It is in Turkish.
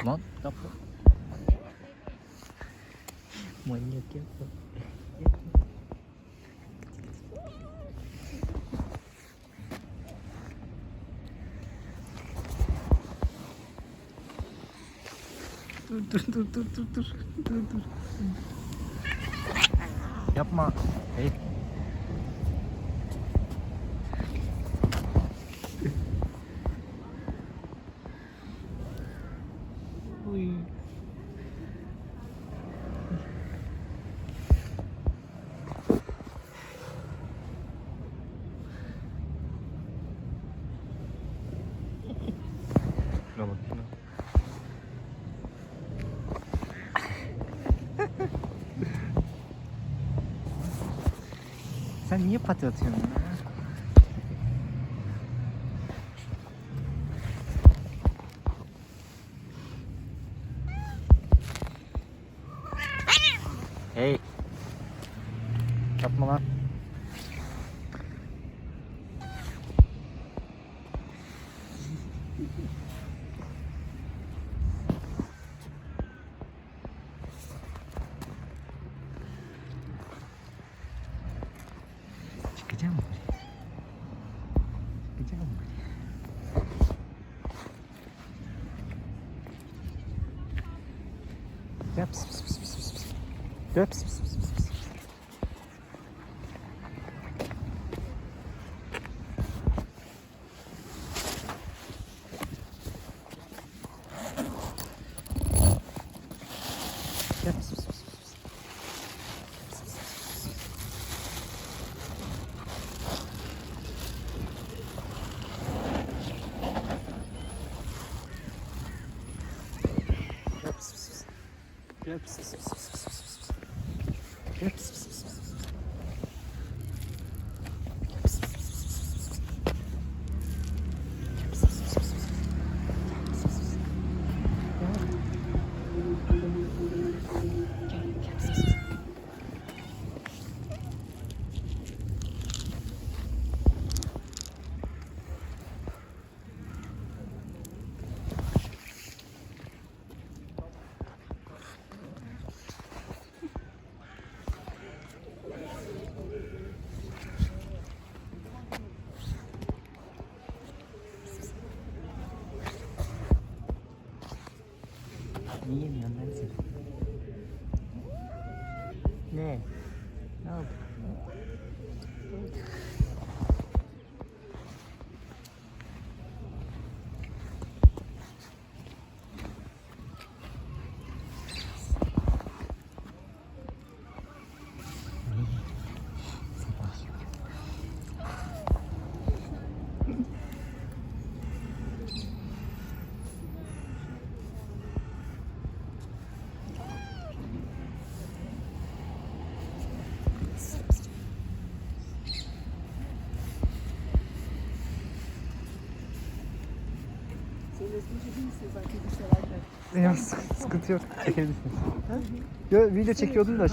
Lan yapma. Manyak yapma. Dur. Yapma. Hey. Uy. Şuna bak şuna. Sen niye pati atıyorsun ya? Hey. Yapma lan. Çıkacağım mı buraya? Çıkacağım mı buraya? Gel pis pis pis pis pis. Gel pis pis pis pis pis. Gel pis pis pis pis. Gel pis pis pis pis pis pis. Gel pis pis pis pis pis. Gel pis pis pis pis pis. Gel pis pis pis pis pis. Gel pis pis pis. Gel pis pis pis. Niye yemiyorsun lan sen? Ne? Ne oldu? Yok, sıkıntı yok. Çekebilirsiniz. Yo, video çekiyordum da.